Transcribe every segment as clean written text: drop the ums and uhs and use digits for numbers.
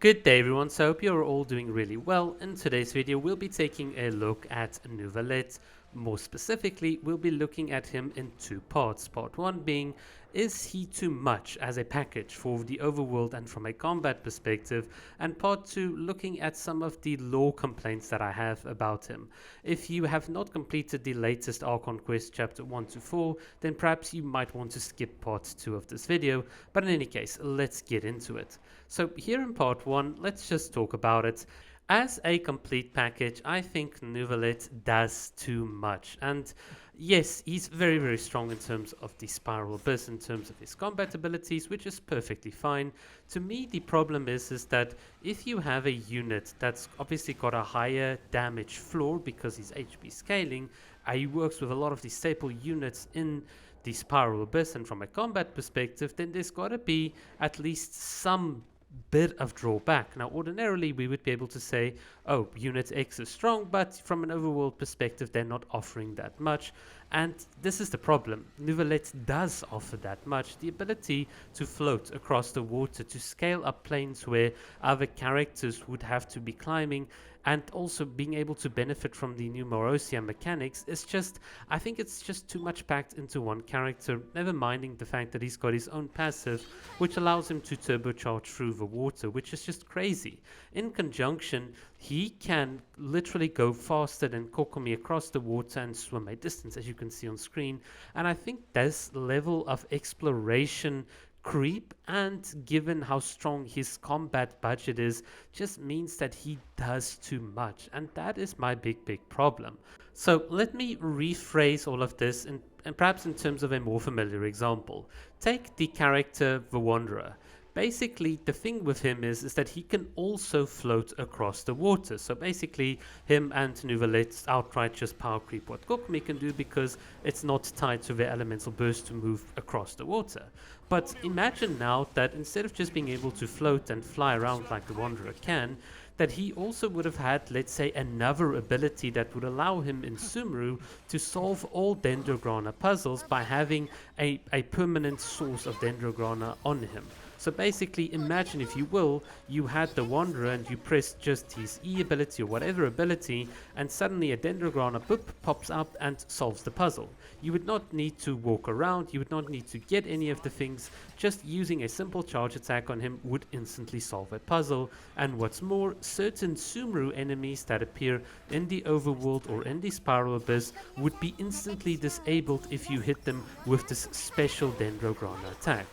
Good day everyone, so I hope you're all doing really well. In today's video we'll be taking a look at Neuvillette. More specifically, we'll be looking at him in two parts. Part 1 being, is he too much as a package for the overworld and from a combat perspective? And part 2, looking at some of the lore complaints that I have about him. If you have not completed the latest Archon Quest chapter 1 to 4, then perhaps you might want to skip part 2 of this video, but in any case, let's get into it. So here in part 1, let's just talk about it. As a complete package, I think Neuvillette does too much. And yes, he's very strong in terms of the Spiral Abyss, in terms of his combat abilities, which is perfectly fine. To me, the problem is that if you have a unit that's obviously got a higher damage floor because he's HP scaling, he works with a lot of the staple units in the Spiral Abyss, and from a combat perspective, then there's got to be at least some bit of drawback. Now ordinarily we would be able to say, oh, unit X is strong, but from an overworld perspective they're not offering that much, and this is the problem. Neuvillette does offer that much. The ability to float across the water, to scale up planes where other characters would have to be climbing, and also being able to benefit from the new Morosia mechanics is just, I think it's just too much packed into one character, never minding the fact that he's got his own passive, which allows him to turbocharge through the water, which is just crazy. In conjunction, he can literally go faster than Kokomi across the water and swim a distance, as you can see on screen, and I think this level of exploration creep, and given how strong his combat budget is, just means that he does too much, and that is my big problem. So let me rephrase all of this and perhaps in terms of a more familiar example. Take the character the Wanderer. Basically, the thing with him is that he can also float across the water. So basically, him and Neuvillette outright just power creep what Kokomi can do because it's not tied to their elemental burst to move across the water. But imagine now that instead of just being able to float and fly around like the Wanderer can, that he also would have had, let's say, another ability that would allow him in Sumru to solve all Dendrograna puzzles by having a permanent source of Dendrograna on him. So basically, imagine, if you will, you had the Wanderer and you pressed just his E ability or whatever ability, and suddenly a Dendrograna boop pops up and solves the puzzle. You would not need to walk around, you would not need to get any of the things, just using a simple charge attack on him would instantly solve a puzzle. And what's more, certain Sumru enemies that appear in the overworld or in the Spiral Abyss would be instantly disabled if you hit them with this special Dendrograna attack.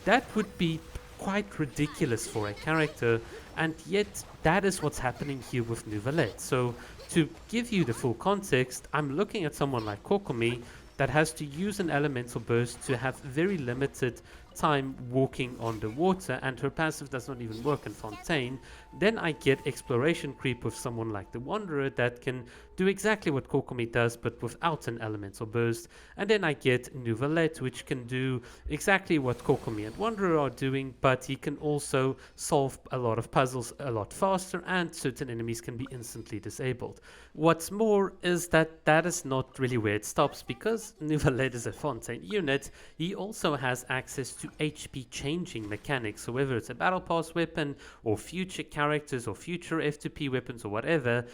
That would be quite ridiculous for a character, and yet that is what's happening here with Neuvillette. So to give you the full context, I'm looking at someone like Kokomi that has to use an elemental burst to have very limited time walking on the water, and her passive does not even work in Fontaine. Then I get exploration creep with someone like the Wanderer that can do exactly what Kokomi does but without an elemental burst, and then I get Neuvillette, which can do exactly what Kokomi and Wanderer are doing, but he can also solve a lot of puzzles a lot faster, and certain enemies can be instantly disabled. What's more is that that is not really where it stops, because Neuvillette is a Fontaine unit. He also has access to HP changing mechanics, so whether it's a battle pass weapon or future characters or future F2P weapons or whatever,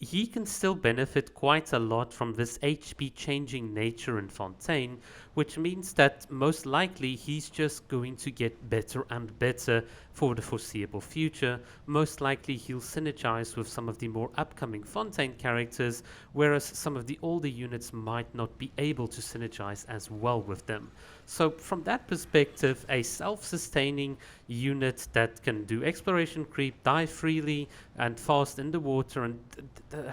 he can still benefit quite a lot from this HP changing nature in Fontaine, which means that most likely he's just going to get better and better for the foreseeable future. Most likely he'll synergize with some of the more upcoming Fontaine characters, whereas some of the older units might not be able to synergize as well with them. So from that perspective, a self-sustaining unit that can do exploration creep, dive freely and fast in the water, and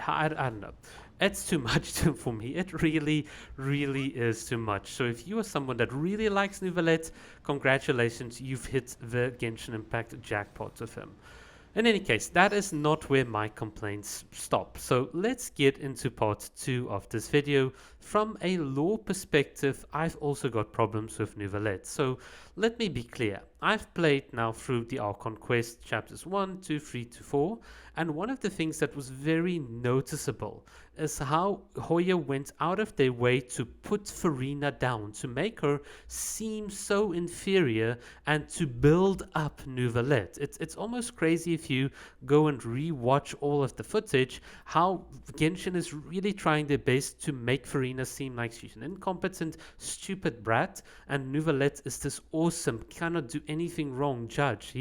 I don't know. It's too much for me. It really is too much. So if you are someone that really likes Neuvillette, congratulations, you've hit the Genshin Impact jackpot of him. In any case, that is not where my complaints stop. So let's get into part 2 of this video. from a lore perspective, I've also got problems with Neuvillette. So let me be clear. I've played now through the Archon Quest chapters 1, 2, 3 to 4, and one of the things that was very noticeable is how Hoya went out of their way to put Farina down, to make her seem so inferior and to build up Neuvillette. It's almost crazy if you go and re-watch all of the footage, how Genshin is really trying their best to make Farina seem like she's an incompetent, stupid brat, and Neuvillette is this awesome, cannot do anything wrong judge.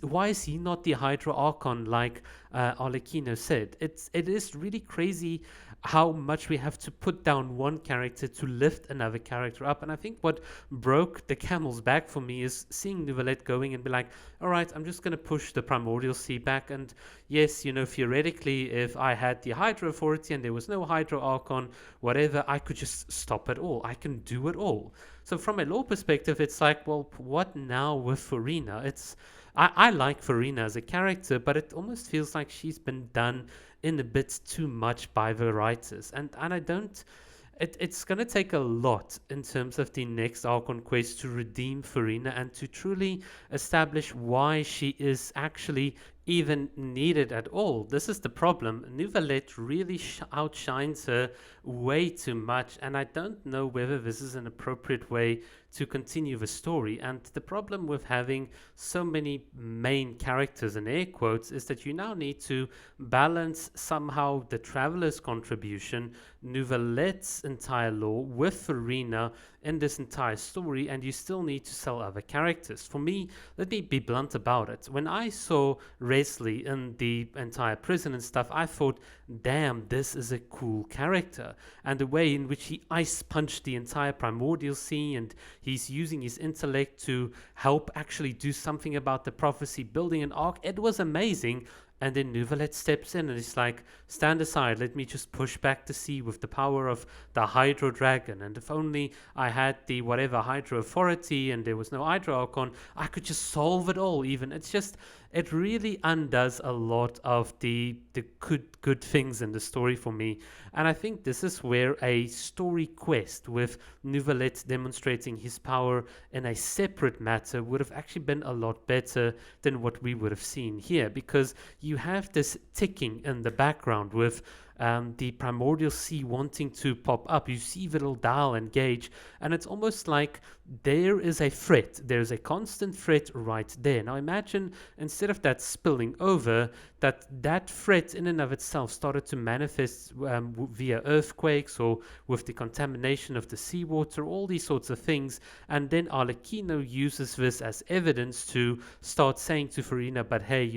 Why is he not the Hydra Archon like Arlecchino said? It is really crazy how much we have to put down one character to lift another character up. And I think what broke the camel's back for me is seeing Neuvillette going and be like, all right, I'm just going to push the Primordial Sea back. And yes, theoretically, if I had the Hydra Authority and there was no Hydra Archon, whatever, I could just stop it all. I can do it all. So from a lore perspective, it's like, well, what now with Farina? I like Farina as a character, but it almost feels like she's been done in a bit too much by the writers. And I don't... It's going to take a lot in terms of the next Archon quest to redeem Farina and to truly establish why she is actually even needed at all. This is the problem. Neuvillette really outshines her way too much, and I don't know whether this is an appropriate way to continue the story. And the problem with having so many main characters in air quotes is that you now need to balance somehow the Traveler's contribution, Neuvillette's entire lore with Farina in this entire story, and you still need to sell other characters. For me, let me be blunt about it. When I saw Resley in the entire prison and stuff, I thought, damn, this is a cool character. And the way in which he ice punched the entire Primordial Sea, and he's using his intellect to help actually do something about the prophecy, building an arc, it was amazing. And then Neuvillette steps in and it's like, stand aside, let me just push back the sea with the power of the Hydro Dragon. And if only I had the whatever Hydro Authority and there was no Hydro Archon, I could just solve it all even. It's just, it really undoes a lot of the good things in the story for me. And I think this is where a story quest with Neuvillette demonstrating his power in a separate matter would have actually been a lot better than what we would have seen here, because you have this ticking in the background with the Primordial Sea wanting to pop up. You see the little dial and gauge, and it's almost like there is a threat. There's a constant threat right there. Now imagine, instead of that spilling over, that threat in and of itself started to manifest via earthquakes or with the contamination of the seawater, all these sorts of things. And then Arlecchino uses this as evidence to start saying to Farina, but hey,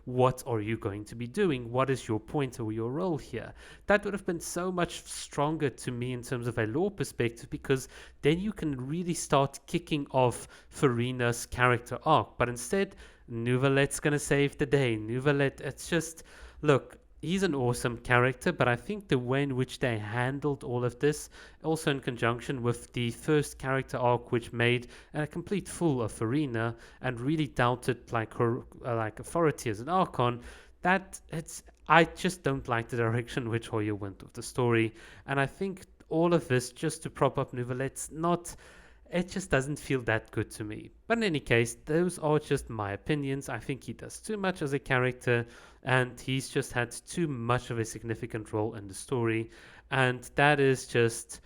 what are you going to be doing? What is your point or your role here? That would have been so much stronger to me in terms of a lore perspective, because then you can really start kicking off Farina's character arc. But instead, Neuvillette's going to save the day. Neuvillette, it's just, look, he's an awesome character, but I think the way in which they handled all of this, also in conjunction with the first character arc, which made a complete fool of Farina and really doubted her authority as an Archon, I just don't like the direction which Hoya went with the story. And I think all of this just to prop up Neuvillette's it just doesn't feel that good to me. But in any case, those are just my opinions. I think he does too much as a character, and he's just had too much of a significant role in the story. And that is just...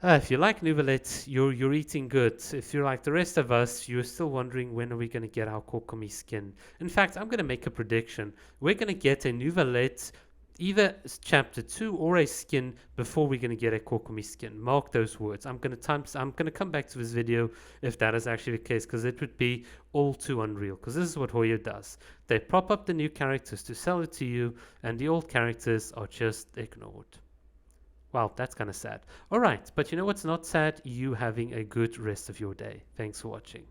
if you like Neuvillette, you're eating good. If you're like the rest of us, you're still wondering when are we going to get our Kokomi skin. In fact, I'm going to make a prediction. We're going to get a Neuvillette, either chapter 2 or a skin, before we're going to get a Kokomi skin. Mark those words. I'm going to come back to this video if that is actually the case, because it would be all too unreal. Because this is what Hoya does. They prop up the new characters to sell it to you, and the old characters are just ignored. Wow, that's kind of sad. Alright, but you know what's not sad? You having a good rest of your day. Thanks for watching.